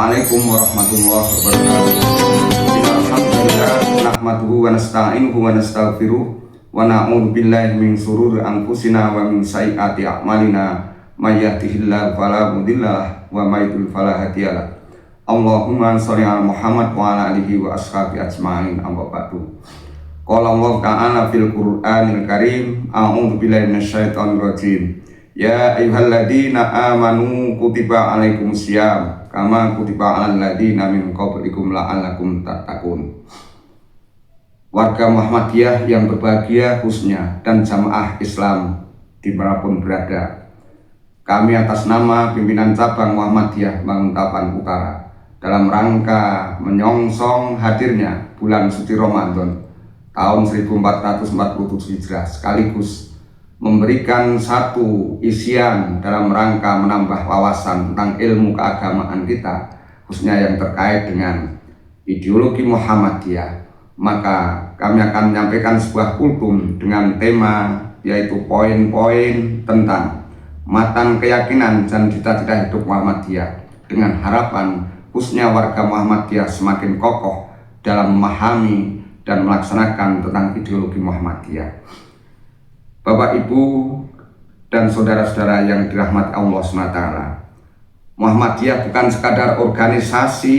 Assalamualaikum warahmatullahi wabarakatuh. Alhamdulillah nahmaduhu wa nasta'inuhu wa nastaghfiruh wa na'udzu billahi min shururi anfusina wa min sayyiati a'malina may yahdihillahu fala mudhillalah wa may yudhlil fala hadiyalah. Allahumma shalli ala Muhammad wa ala alihi wa ashabihi ajma'in. Amma ba'du. Qala Allah ta'ala fil Qur'anil Karim, a'udzu billahi minasyaitonir rajim. Ya ayyuhalladzina amanu kutiba alaikumusiyam kama kutiba alal ladzina min qablikum la'allakum tattaqun. Warga Muhammadiyah yang berbahagia khususnya dan jamaah Islam dimanapun berada, kami atas nama pimpinan cabang Muhammadiyah Banguntapan Utara dalam rangka menyongsong hadirnya bulan suci Ramadan tahun 1447 Hijrah sekaligus memberikan satu isian dalam rangka menambah wawasan tentang ilmu keagamaan kita, khususnya yang terkait dengan ideologi Muhammadiyah. Maka kami akan menyampaikan sebuah kultum dengan tema yaitu poin-poin tentang matan keyakinan dan cita-cita hidup Muhammadiyah, dengan harapan khususnya warga Muhammadiyah semakin kokoh dalam memahami dan melaksanakan tentang ideologi Muhammadiyah. Bapak, Ibu, dan saudara-saudara yang dirahmati Allah SWT, Muhammadiyah bukan sekadar organisasi,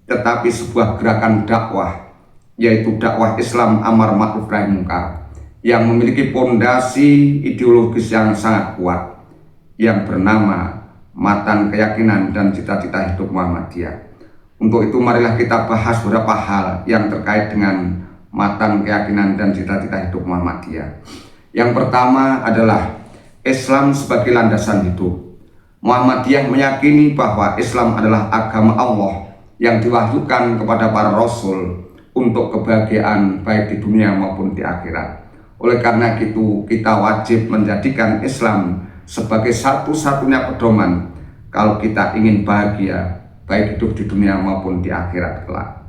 tetapi sebuah gerakan dakwah, yaitu dakwah Islam amar ma'ruf nahi munkar, yang memiliki pondasi ideologis yang sangat kuat, yang bernama matan keyakinan dan cita-cita hidup Muhammadiyah. Untuk itu marilah kita bahas beberapa hal yang terkait dengan matan keyakinan dan cita-cita hidup Muhammadiyah. Yang pertama adalah Islam sebagai landasan hidup. Muhammadiyah meyakini bahwa Islam adalah agama Allah yang diwahyukan kepada para rasul untuk kebahagiaan baik di dunia maupun di akhirat. Oleh karena itu, kita wajib menjadikan Islam sebagai satu-satunya pedoman kalau kita ingin bahagia baik hidup di dunia maupun di akhirat kelak.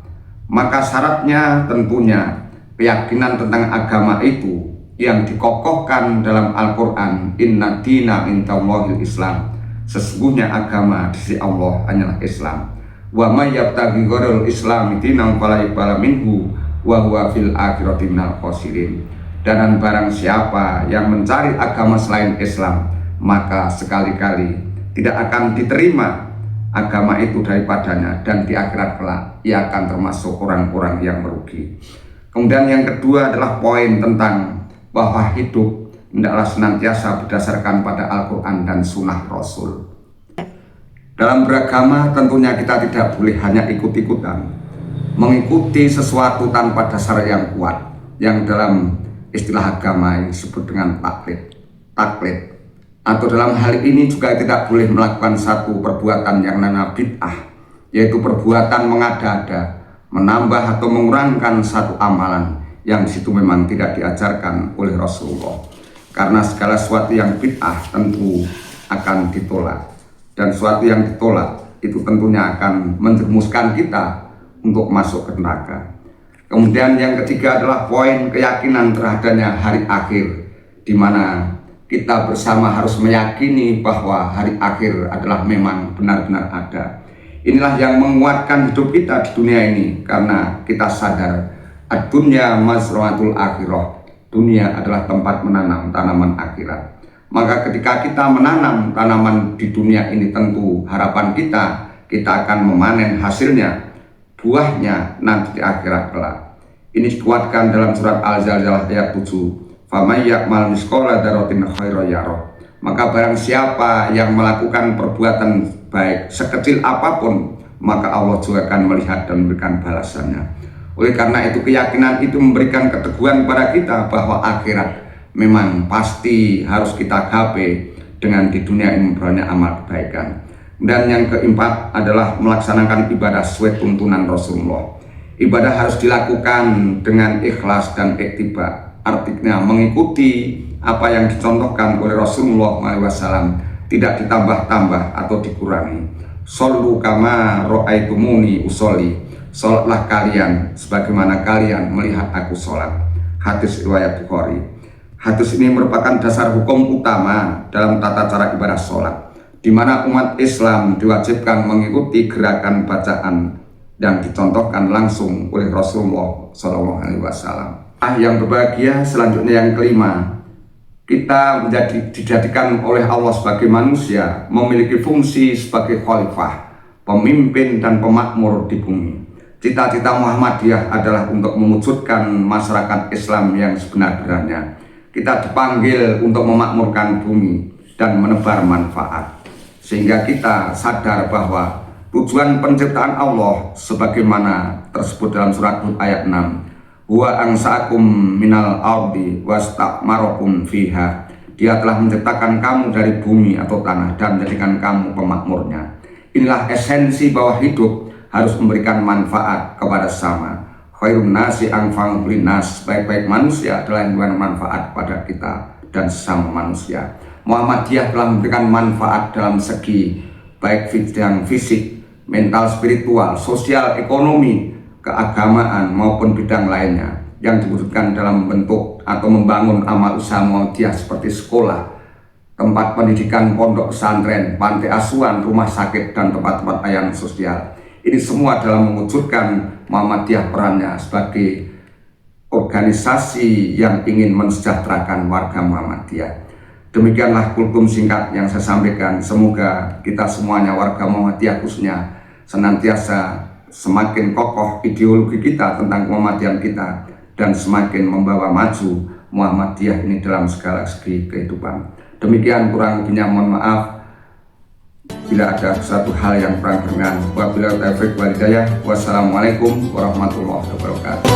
Maka syaratnya tentunya keyakinan tentang agama itu yang dikokohkan dalam Al-Quran, inna dina indallahil Islam, sesungguhnya agama di sisi Allah hanyalah Islam. Wa may yabtaghi ghairal islami dinan fala yuqbala minhu wa huwa fil akhirati minal khasirin. Dan barang siapa yang mencari agama selain Islam, maka sekali-kali tidak akan diterima agama itu daripadanya, dan di akhirat kelak ia akan termasuk orang-orang yang merugi. Kemudian yang kedua adalah poin tentang bahwa hidup hendaklah senantiasa berdasarkan pada Al-Quran dan Sunnah Rasul. Dalam beragama tentunya kita tidak boleh hanya ikut-ikutan, mengikuti sesuatu tanpa dasar yang kuat, yang dalam istilah agama yang disebut dengan taklid. Atau dalam hal ini juga tidak boleh melakukan satu perbuatan yang namanya bid'ah, yaitu perbuatan mengada-ada, menambah atau mengurangkan satu amalan yang disitu memang tidak diajarkan oleh Rasulullah. Karena segala sesuatu yang bid'ah tentu akan ditolak, dan sesuatu yang ditolak itu tentunya akan menjerumuskan kita untuk masuk ke neraka. Kemudian yang ketiga adalah poin keyakinan terhadapnya hari akhir, di mana kita bersama harus meyakini bahwa hari akhir adalah memang benar-benar ada. Inilah yang menguatkan hidup kita di dunia ini, karena kita sadar ad-dunya mazra'atul akhirah, dunia adalah tempat menanam tanaman akhirat. Maka ketika kita menanam tanaman di dunia ini, tentu harapan kita akan memanen hasilnya, buahnya nanti di akhirat kelak. Ini dikuatkan dalam surat Al-Zalzalah ayat 7, famay ya'mal misqala dzarratin khairan yarah. Maka barang siapa yang melakukan perbuatan baik sekecil apapun, maka Allah juga akan melihat dan memberikan balasannya. Oleh karena itu, keyakinan itu memberikan keteguhan kepada kita bahwa akhirat memang pasti harus kita gapai dengan di dunia ini banyak amal kebaikan. Dan yang keempat adalah melaksanakan ibadah sesuai tuntunan Rasulullah. Ibadah harus dilakukan dengan ikhlas dan iktiba, artinya mengikuti apa yang dicontohkan oleh Rasulullah SAW, tidak ditambah-tambah atau dikurangi. Shollu kama ra'aitumuni usolli, sholatlah kalian sebagaimana kalian melihat aku sholat. Hadis riwayat Bukhari. Hadis ini merupakan dasar hukum utama dalam tata cara ibadah sholat, di mana umat Islam diwajibkan mengikuti gerakan bacaan yang dicontohkan langsung oleh Rasulullah SAW. Yang berbahagia selanjutnya yang kelima, kita dijadikan oleh Allah sebagai manusia memiliki fungsi sebagai khalifah, pemimpin dan pemakmur di bumi. Cita-cita Muhammadiyah adalah untuk mewujudkan masyarakat Islam yang sebenar-benarnya. Kita dipanggil untuk memakmurkan bumi dan menebar manfaat, sehingga kita sadar bahwa tujuan penciptaan Allah sebagaimana tersebut dalam surat Hud ayat 6, Huwa ansa'akum minal ardi wastakmarakum fiha. Dia telah menciptakan kamu dari bumi atau tanah dan menjadikan kamu pemakmurnya. Inilah esensi bahwa hidup harus memberikan manfaat kepada sesama. Khairun nasi anfa'uhum linnas. Baik-baik manusia adalah yang memberikan manfaat pada kita dan sesama manusia. Muhammadiyah telah memberikan manfaat dalam segi baik bidang fisik, mental, spiritual, sosial, ekonomi, keagamaan maupun bidang lainnya yang diwujudkan dalam bentuk atau membangun amal usaha Muhammadiyah seperti sekolah, tempat pendidikan, pondok pesantren, panti asuhan, rumah sakit, dan tempat-tempat layanan sosial. Ini semua dalam mewujudkan Muhammadiyah perannya sebagai organisasi yang ingin mensejahterakan warga Muhammadiyah. Demikianlah kultum singkat yang saya sampaikan. Semoga kita semuanya warga Muhammadiyah khususnya senantiasa semakin kokoh ideologi kita tentang Muhammadiyah kita dan semakin membawa maju Muhammadiyah ini dalam segala segi kehidupan. Demikian, kurang lebihnya mohon maaf bila ada suatu hal yang kurang berkenan. Wabillahi taufiq wal hidayah. Wassalamualaikum warahmatullahi wabarakatuh.